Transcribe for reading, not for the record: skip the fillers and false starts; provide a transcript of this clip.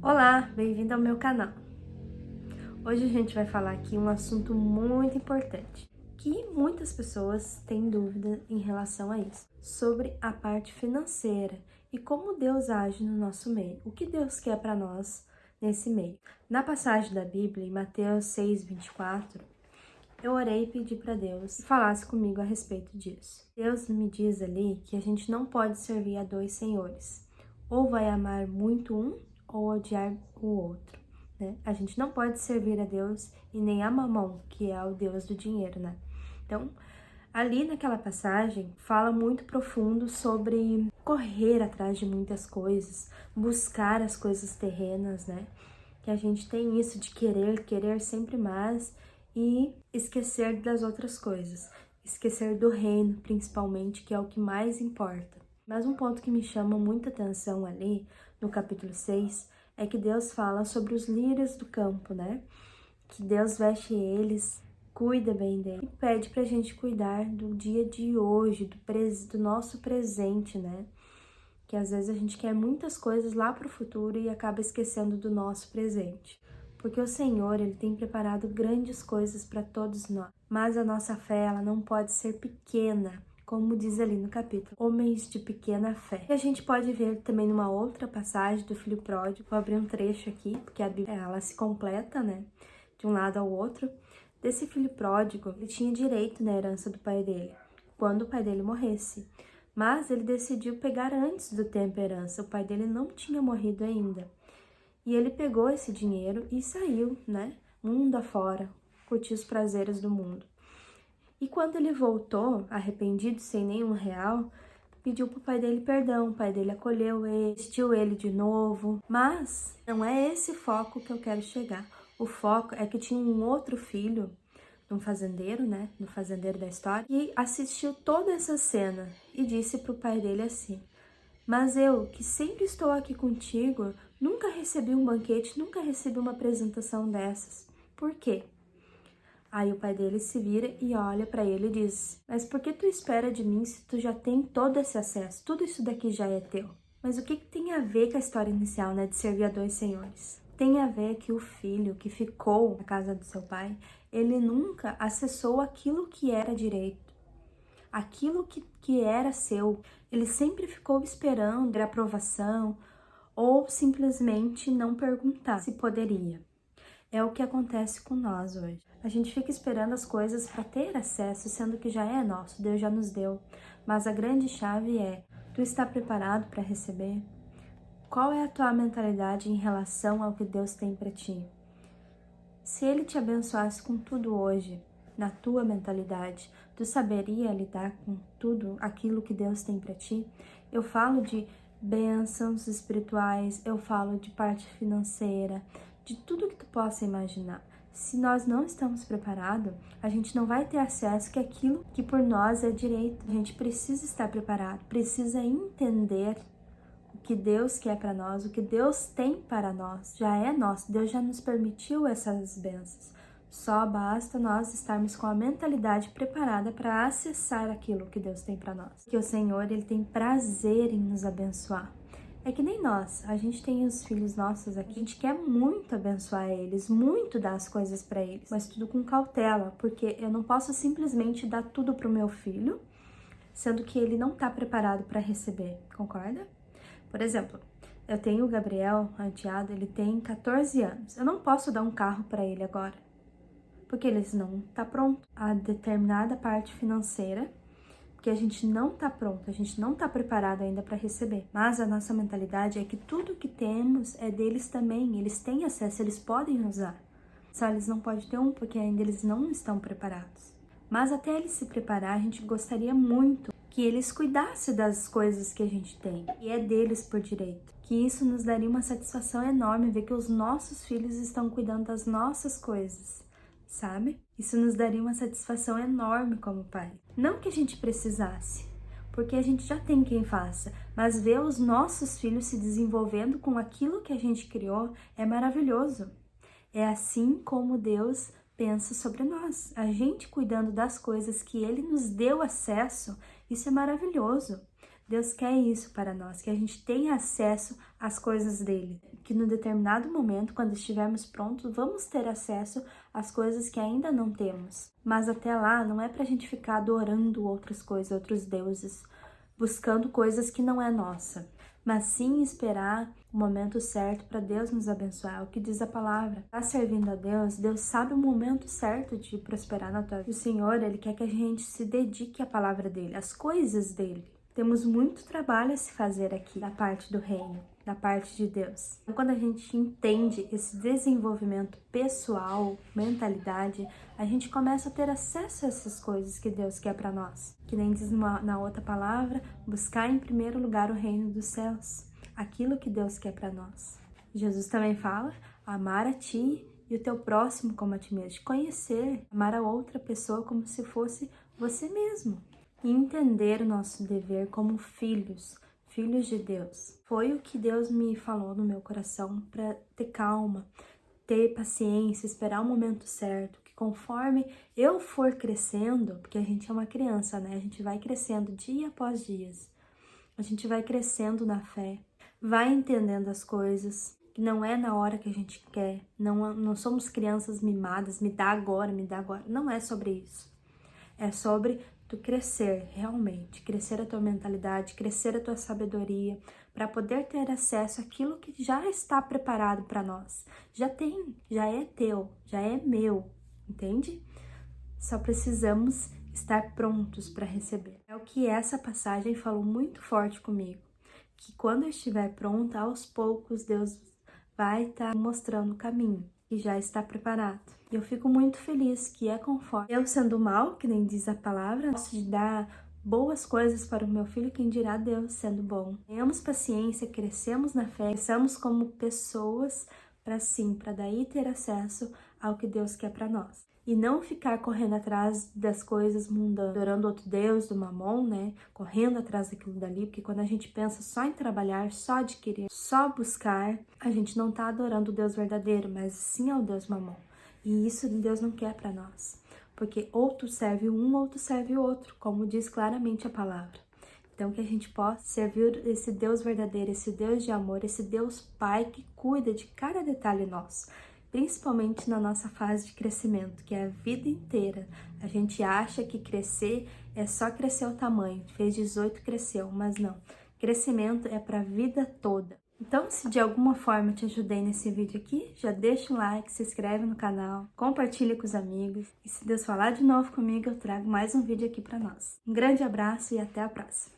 Olá, bem-vindo ao meu canal. Hoje a gente vai falar aqui um assunto muito importante, que muitas pessoas têm dúvida em relação a isso, sobre a parte financeira e como Deus age no nosso meio, o que Deus quer para nós nesse meio. Na passagem da Bíblia, em Mateus 6:24, eu orei e pedi para Deus que falasse comigo a respeito disso. Deus me diz ali que a gente não pode servir a dois senhores, ou vai amar muito um ou odiar o outro, né? A gente não pode servir a Deus e nem a Mamon, que é o Deus do dinheiro, né? Então, ali naquela passagem, fala muito profundo sobre correr atrás de muitas coisas, buscar as coisas terrenas, né? Que a gente tem isso de querer sempre mais e esquecer das outras coisas, esquecer do reino, principalmente, que é o que mais importa. Mas um ponto que me chama muita atenção ali, no capítulo 6, é que Deus fala sobre os lírios do campo, né? Que Deus veste eles, cuida bem deles e pede pra gente cuidar do dia de hoje, do nosso presente, né? Que às vezes a gente quer muitas coisas lá pro futuro e acaba esquecendo do nosso presente. Porque o Senhor, Ele tem preparado grandes coisas para todos nós. Mas a nossa fé, ela não pode ser pequena, como diz ali no capítulo, homens de pequena fé. E a gente pode ver também numa outra passagem do filho pródigo, vou abrir um trecho aqui, porque a Bíblia, ela se completa, né, de um lado ao outro. Desse filho pródigo, ele tinha direito na herança do pai dele, quando o pai dele morresse. Mas ele decidiu pegar antes do tempo a herança, o pai dele não tinha morrido ainda. E ele pegou esse dinheiro e saiu, né, mundo afora, curtir os prazeres do mundo. E quando ele voltou, arrependido, sem nenhum real, pediu pro pai dele perdão. O pai dele acolheu ele, vestiu ele de novo. Mas não é esse foco que eu quero chegar. O foco é que tinha um outro filho, de um fazendeiro, né, do fazendeiro da história, e assistiu toda essa cena e disse pro pai dele assim: mas eu, que sempre estou aqui contigo, nunca recebi um banquete, nunca recebi uma apresentação dessas. Por quê? Aí o pai dele se vira e olha para ele e diz: mas por que tu espera de mim se tu já tem todo esse acesso? Tudo isso daqui já é teu. Mas o que tem a ver com a história inicial, né, de servir a dois senhores? Tem a ver que o filho que ficou na casa do seu pai, ele nunca acessou aquilo que era direito, aquilo que era seu. Ele sempre ficou esperando a aprovação ou simplesmente não perguntar se poderia. É o que acontece com nós hoje. A gente fica esperando as coisas para ter acesso, sendo que já é nosso, Deus já nos deu. Mas a grande chave é: tu está preparado para receber? Qual é a tua mentalidade em relação ao que Deus tem para ti? Se Ele te abençoasse com tudo hoje, na tua mentalidade, tu saberia lidar com tudo aquilo que Deus tem para ti? Eu falo de bênçãos espirituais, eu falo de parte financeira, de tudo que tu possa imaginar. Se nós não estamos preparados, a gente não vai ter acesso àquilo que por nós é direito. A gente precisa estar preparado, precisa entender o que Deus quer para nós, o que Deus tem para nós, já é nosso. Deus já nos permitiu essas bênçãos. Só basta nós estarmos com a mentalidade preparada para acessar aquilo que Deus tem para nós. Que o Senhor, Ele tem prazer em nos abençoar. É que nem nós, a gente tem os filhos nossos aqui, a gente quer muito abençoar eles, muito dar as coisas para eles, mas tudo com cautela, porque eu não posso simplesmente dar tudo pro meu filho, sendo que ele não está preparado para receber, concorda? Por exemplo, eu tenho o Gabriel, o enteado, ele tem 14 anos. Eu não posso dar um carro para ele agora, porque ele não está pronto. A determinada parte financeira, porque a gente não está pronto, a gente não está preparado ainda para receber. Mas a nossa mentalidade é que tudo que temos é deles também, eles têm acesso, eles podem usar. Só eles não podem ter um, porque ainda eles não estão preparados. Mas até eles se preparar, a gente gostaria muito que eles cuidassem das coisas que a gente tem, e é deles por direito. Que isso nos daria uma satisfação enorme, ver que os nossos filhos estão cuidando das nossas coisas, sabe? Isso nos daria uma satisfação enorme como pai. Não que a gente precisasse, porque a gente já tem quem faça, mas ver os nossos filhos se desenvolvendo com aquilo que a gente criou é maravilhoso. É assim como Deus pensa sobre nós. A gente cuidando das coisas que Ele nos deu acesso, isso é maravilhoso. Deus quer isso para nós, que a gente tenha acesso às coisas dele. Que no determinado momento, quando estivermos prontos, vamos ter acesso às coisas que ainda não temos. Mas até lá, não é pra gente ficar adorando outras coisas, outros deuses, buscando coisas que não é nossa, mas sim esperar o momento certo para Deus nos abençoar. É o que diz a palavra. Tá servindo a Deus, Deus sabe o momento certo de prosperar na tua vida. O Senhor, Ele quer que a gente se dedique à palavra dele, às coisas dele. Temos muito trabalho a se fazer aqui da parte do reino, da parte de Deus. Então, quando a gente entende esse desenvolvimento pessoal, mentalidade, a gente começa a ter acesso a essas coisas que Deus quer para nós. Que nem diz na outra palavra, buscar em primeiro lugar o reino dos céus, aquilo que Deus quer para nós. Jesus também fala, amar a ti e o teu próximo como a ti mesmo. Conhecer, amar a outra pessoa como se fosse você mesmo. E entender o nosso dever como filhos de Deus. Foi o que Deus me falou no meu coração para ter calma, ter paciência, esperar o momento certo, que conforme eu for crescendo, porque a gente é uma criança, né? A gente vai crescendo dia após dia. A gente vai crescendo na fé, vai entendendo as coisas, que não é na hora que a gente quer, não somos crianças mimadas, me dá agora, me dá agora. Não é sobre isso. É sobre tu crescer realmente, crescer a tua mentalidade, crescer a tua sabedoria, para poder ter acesso àquilo que já está preparado para nós. Já tem, já é teu, já é meu, entende? Só precisamos estar prontos para receber. É o que essa passagem falou muito forte comigo, que quando eu estiver pronta, aos poucos Deus vai estar mostrando o caminho, que já está preparado. E eu fico muito feliz que é conforme eu sendo mal, que nem diz a palavra, posso dar boas coisas para o meu filho, quem dirá Deus sendo bom. Tenhamos paciência, crescemos na fé, cresçamos como pessoas para daí ter acesso ao que Deus quer para nós. E não ficar correndo atrás das coisas mundanas, adorando outro Deus, do mamon, né? Correndo atrás daquilo dali, porque quando a gente pensa só em trabalhar, só adquirir, só buscar, a gente não tá adorando o Deus verdadeiro, mas sim ao Deus mamon. E isso Deus não quer para nós, porque ou tu serve um ou tu serve o outro, como diz claramente a palavra. Então que a gente possa servir esse Deus verdadeiro, esse Deus de amor, esse Deus Pai que cuida de cada detalhe nosso, principalmente na nossa fase de crescimento, que é a vida inteira. A gente acha que crescer é só crescer o tamanho, fez 18, cresceu, mas não. Crescimento é para a vida toda. Então, se de alguma forma te ajudei nesse vídeo aqui, já deixa um like, se inscreve no canal, compartilha com os amigos. E se Deus falar de novo comigo, eu trago mais um vídeo aqui para nós. Um grande abraço e até a próxima!